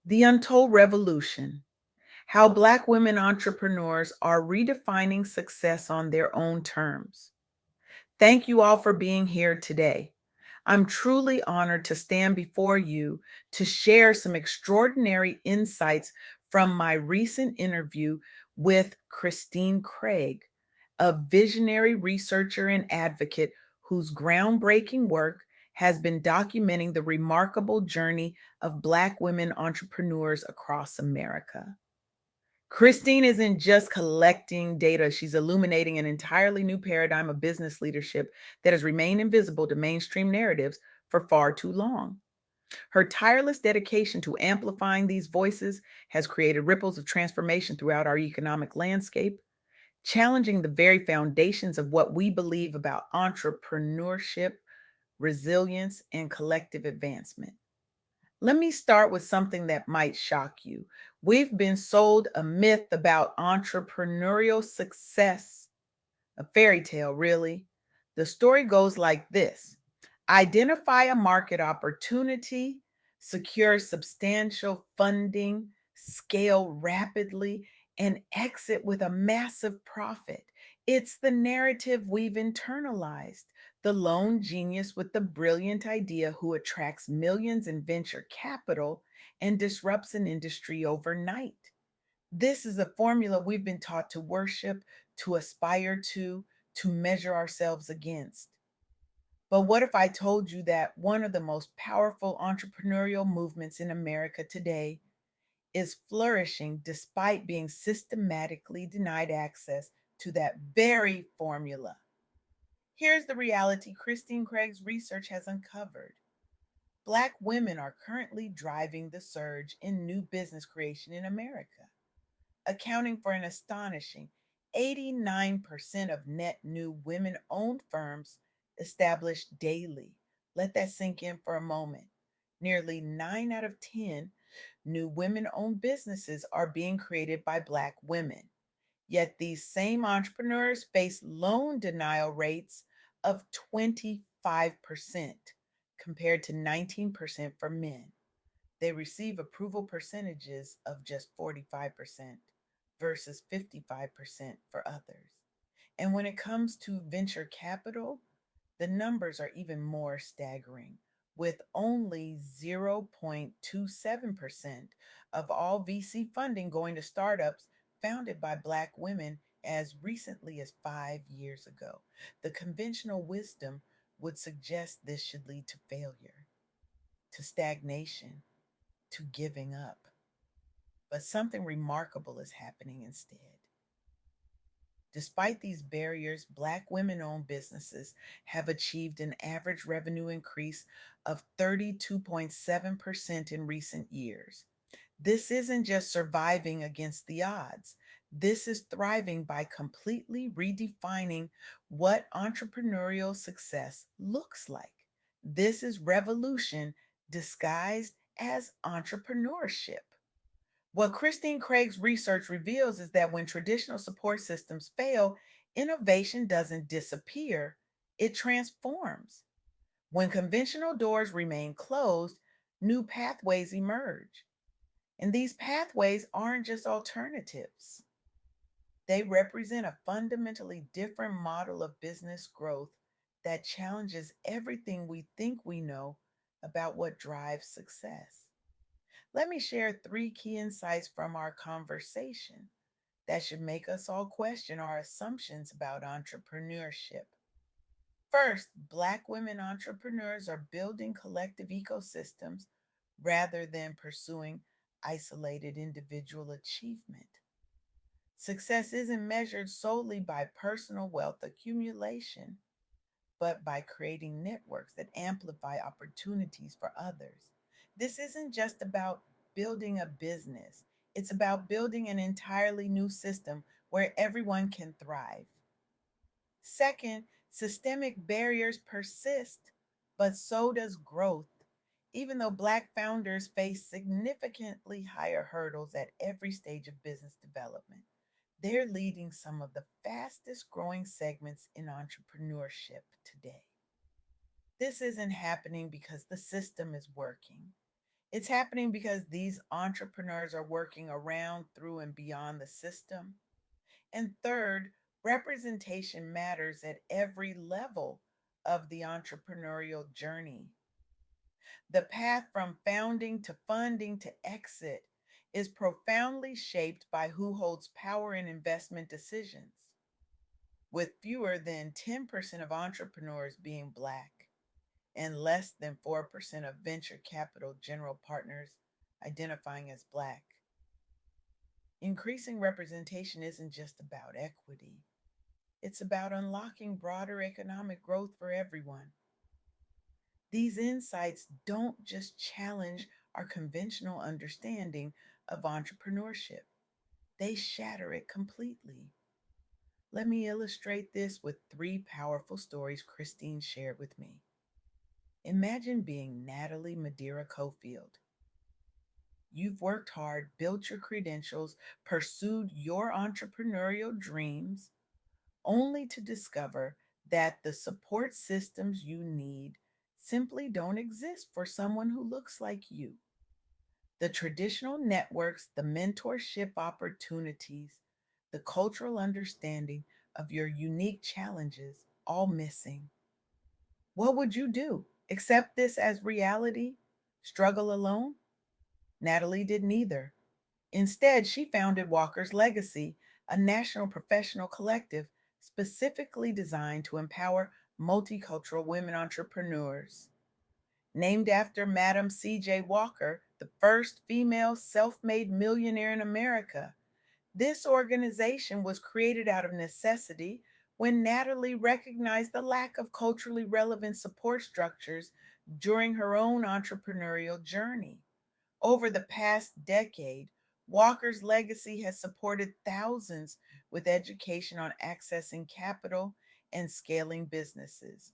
The Untold Revolution: How Black Women Entrepreneurs Are Redefining Success on Their Own Terms. Thank you all for being here today. I'm truly honored to stand before you to share some extraordinary insights from my recent interview with Christine Craig, a visionary researcher and advocate whose groundbreaking work has been documenting the remarkable journey of Black women entrepreneurs across America. Christine isn't just collecting data, she's illuminating an entirely new paradigm of business leadership that has remained invisible to mainstream narratives for far too long. Her tireless dedication to amplifying these voices has created ripples of transformation throughout our economic landscape, challenging the very foundations of what we believe about entrepreneurship, resilience, and collective advancement. Let me start with something that might shock you. We've been sold a myth about entrepreneurial success, a fairy tale, really. The story goes like this: identify a market opportunity, secure substantial funding, scale rapidly, and exit with a massive profit. It's the narrative we've internalized. The lone genius with the brilliant idea who attracts millions in venture capital and disrupts an industry overnight. This is a formula we've been taught to worship, to aspire to measure ourselves against. But what if I told you that one of the most powerful entrepreneurial movements in America today is flourishing despite being systematically denied access to that very formula? Here's the reality Christine Craig's research has uncovered. Black women are currently driving the surge in new business creation in America, accounting for an astonishing 89% of net new women owned firms established daily. Let that sink in for a moment. Nearly 9 out of 10 new women owned businesses are being created by Black women. Yet these same entrepreneurs face loan denial rates of 25% compared to 19% for men. They receive approval percentages of just 45% versus 55% for others. And when it comes to venture capital, the numbers are even more staggering, with only 0.27% of all VC funding going to startups founded by Black women as recently as 5 years ago. The conventional wisdom would suggest this should lead to failure, to stagnation, to giving up. But something remarkable is happening instead. Despite these barriers, Black women owned businesses have achieved an average revenue increase of 32.7% in recent years. This isn't just surviving against the odds. This is thriving by completely redefining what entrepreneurial success looks like. This is revolution disguised as entrepreneurship. What Christine Craig's research reveals is that when traditional support systems fail, innovation doesn't disappear, it transforms. When conventional doors remain closed, new pathways emerge. And these pathways aren't just alternatives, they represent a fundamentally different model of business growth that challenges everything we think we know about what drives success. Let me share three key insights from our conversation that should make us all question our assumptions about entrepreneurship. First, Black women entrepreneurs are building collective ecosystems rather than pursuing isolated individual achievement. Success isn't measured solely by personal wealth accumulation, but by creating networks that amplify opportunities for others. This isn't just about building a business, it's about building an entirely new system where everyone can thrive. Second, systemic barriers persist, but so does growth. Even though Black founders face significantly higher hurdles at every stage of business development, they're leading some of the fastest growing segments in entrepreneurship today. This isn't happening because the system is working. It's happening because these entrepreneurs are working around, through, and beyond the system. And third, representation matters at every level of the entrepreneurial journey. The path from founding to funding to exit is profoundly shaped by who holds power in investment decisions, with fewer than 10% of entrepreneurs being Black and less than 4% of venture capital general partners identifying as Black. Increasing representation isn't just about equity, it's about unlocking broader economic growth for everyone. These insights don't just challenge our conventional understanding of entrepreneurship, they shatter it completely. Let me illustrate this with three powerful stories Christine shared with me. Imagine being Natalie Madeira Cofield. You've worked hard, built your credentials, pursued your entrepreneurial dreams, only to discover that the support systems you need simply don't exist for someone who looks like you. The traditional networks, the mentorship opportunities, the cultural understanding of your unique challenges, all missing. What would you do? Accept this as reality? Struggle alone? Natalie didn't either. Instead, she founded Walker's Legacy, a national professional collective specifically designed to empower multicultural women entrepreneurs. Named after Madam C.J. Walker, the first female self made millionaire in America, this organization was created out of necessity when Natalie recognized the lack of culturally relevant support structures during her own entrepreneurial journey. Over the past decade, Walker's legacy has supported thousands with education on accessing capital and scaling businesses.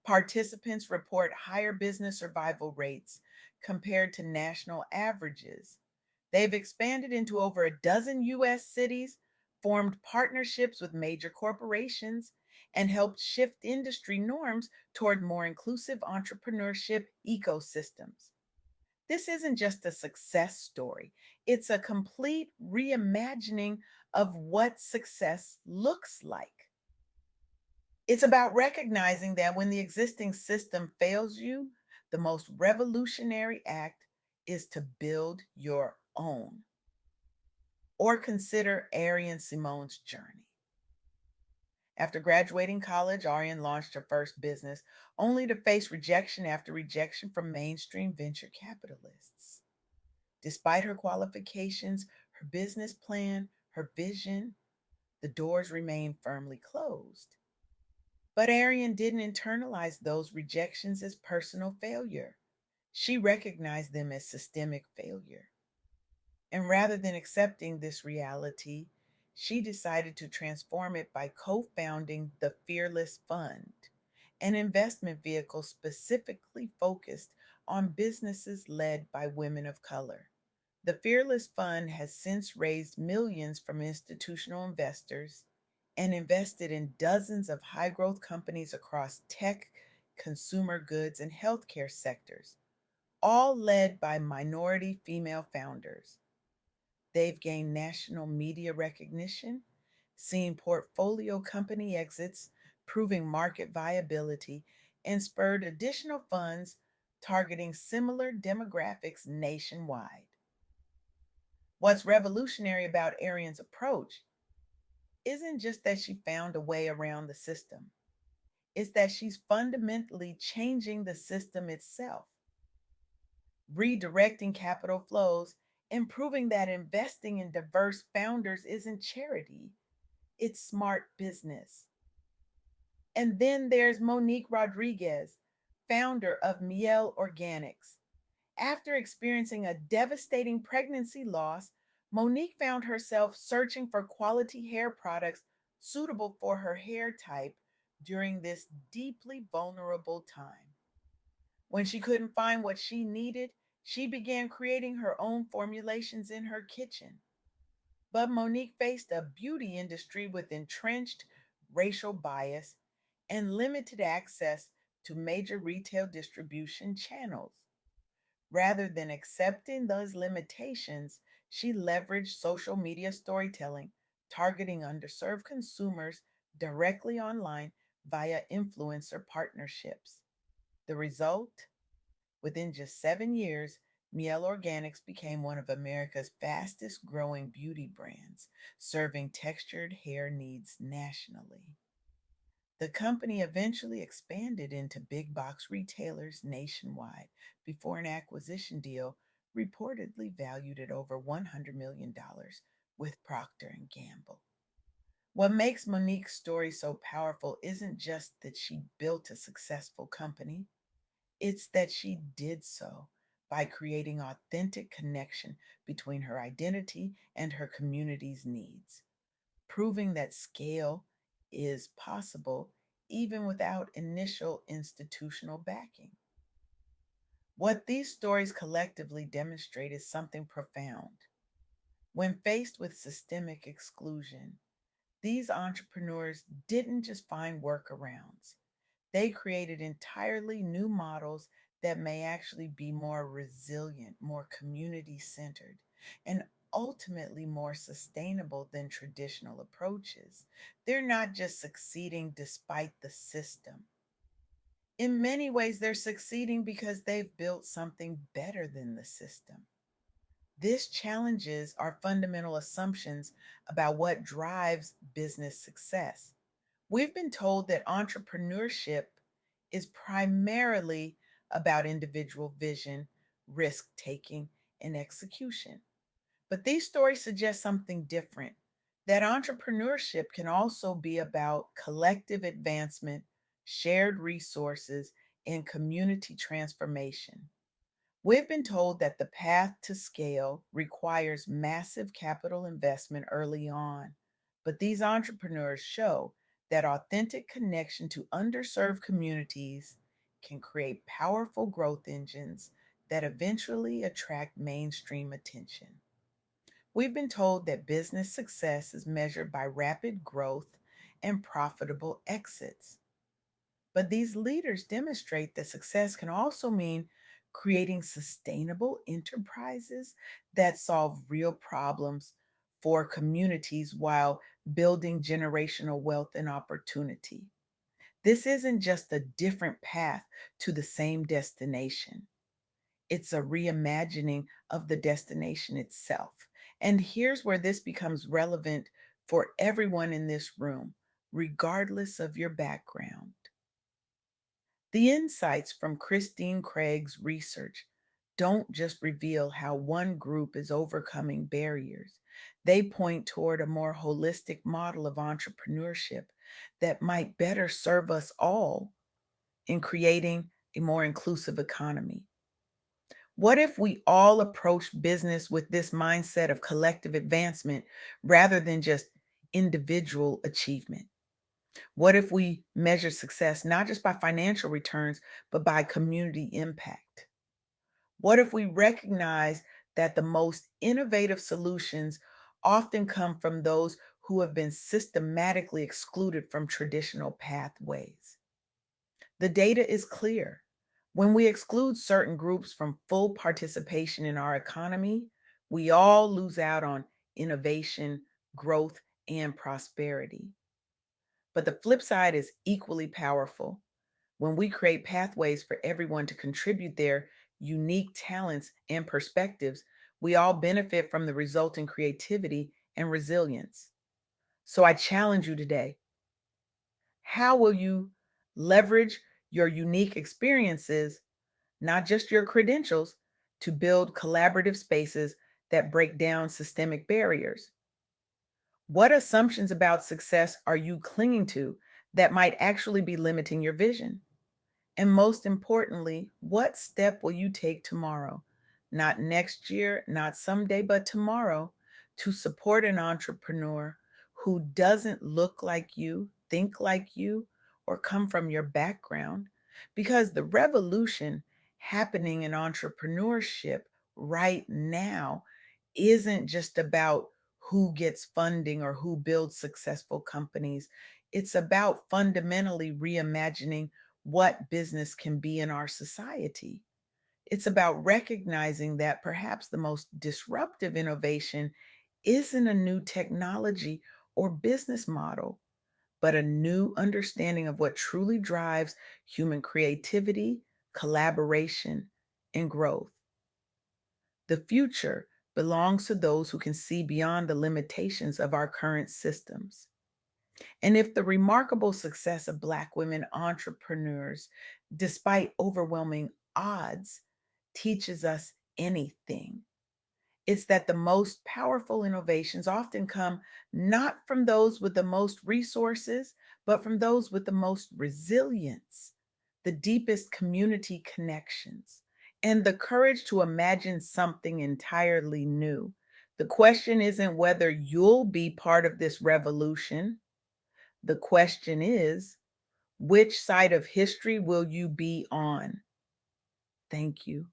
Participants report higher business survival rates compared to national averages. They've expanded into over a dozen US cities, formed partnerships with major corporations, and helped shift industry norms toward more inclusive entrepreneurship ecosystems. This isn't just a success story, it's a complete reimagining of what success looks like. It's about recognizing that when the existing system fails you, the most revolutionary act is to build your own. Or consider Arian Simone's journey. After graduating college, Arian launched her first business, only to face rejection after rejection from mainstream venture capitalists. Despite her qualifications, her business plan, her vision, the doors remained firmly closed. But Arian didn't internalize those rejections as personal failure. She recognized them as systemic failure. And rather than accepting this reality, she decided to transform it by co founding the Fearless Fund, an investment vehicle specifically focused on businesses led by women of color. The Fearless Fund has since raised millions from institutional investors and invested in dozens of high growth companies across tech, consumer goods, and healthcare sectors, all led by minority female founders. They've gained national media recognition, seen portfolio company exits, proving market viability, and spurred additional funds targeting similar demographics nationwide. What's revolutionary about Arian's approach isn't just that she found a way around the system, it's that she's fundamentally changing the system itself, redirecting capital flows, and proving that investing in diverse founders isn't charity, it's smart business. And then there's Monique Rodriguez, founder of Miel Organics. After experiencing a devastating pregnancy loss, Monique found herself searching for quality hair products suitable for her hair type during this deeply vulnerable time. When she couldn't find what she needed, she began creating her own formulations in her kitchen. But Monique faced a beauty industry with entrenched racial bias and limited access to major retail distribution channels. Rather than accepting those limitations, she leveraged social media storytelling, targeting underserved consumers directly online via influencer partnerships. The result? Within just 7 years, Miel Organics became one of America's fastest growing beauty brands, serving textured hair needs nationally. The company eventually expanded into big box retailers nationwide before an acquisition deal reportedly valued at over $100 million dollars with Procter and Gamble. What makes Monique's story so powerful isn't just that she built a successful company, it's that she did so by creating authentic connection between her identity and her community's needs, proving that scale is possible even without initial institutional backing. What these stories collectively demonstrate is something profound. When faced with systemic exclusion, these entrepreneurs didn't just find workarounds, they created entirely new models that may actually be more resilient, more community centered, and ultimately more sustainable than traditional approaches. They're not just succeeding despite the system. In many ways, they're succeeding because they've built something better than the system. This challenges our fundamental assumptions about what drives business success. We've been told that entrepreneurship is primarily about individual vision, risk taking, and execution. But these stories suggest something different, that entrepreneurship can also be about collective advancement, shared resources, and community transformation. We've been told that the path to scale requires massive capital investment early on, but these entrepreneurs show that authentic connection to underserved communities can create powerful growth engines that eventually attract mainstream attention. We've been told that business success is measured by rapid growth and profitable exits. But these leaders demonstrate that success can also mean creating sustainable enterprises that solve real problems for communities while building generational wealth and opportunity. This isn't just a different path to the same destination, it's a reimagining of the destination itself. And here's where this becomes relevant for everyone in this room, regardless of your background. The insights from Christine Craig's research don't just reveal how one group is overcoming barriers, they point toward a more holistic model of entrepreneurship that might better serve us all in creating a more inclusive economy. What if we all approach business with this mindset of collective advancement rather than just individual achievement? What if we measure success not just by financial returns, but by community impact? What if we recognize that the most innovative solutions often come from those who have been systematically excluded from traditional pathways? The data is clear. When we exclude certain groups from full participation in our economy, we all lose out on innovation, growth, and prosperity. But the flip side is equally powerful. When we create pathways for everyone to contribute their unique talents and perspectives, we all benefit from the resulting creativity and resilience. So I challenge you today, how will you leverage your unique experiences, not just your credentials, to build collaborative spaces that break down systemic barriers? What assumptions about success are you clinging to that might actually be limiting your vision? And most importantly, what step will you take tomorrow? Not next year, not someday, but tomorrow, to support an entrepreneur who doesn't look like you, think like you, or come from your background. Because the revolution happening in entrepreneurship right now isn't just about who gets funding or who builds successful companies. It's about fundamentally reimagining what business can be in our society. It's about recognizing that perhaps the most disruptive innovation isn't a new technology or business model, but a new understanding of what truly drives human creativity, collaboration, and growth. The future belongs to those who can see beyond the limitations of our current systems. And if the remarkable success of Black women entrepreneurs, despite overwhelming odds, teaches us anything, it's that the most powerful innovations often come not from those with the most resources, but from those with the most resilience, the deepest community connections, and the courage to imagine something entirely new. The question isn't whether you'll be part of this revolution. The question is, which side of history will you be on? Thank you.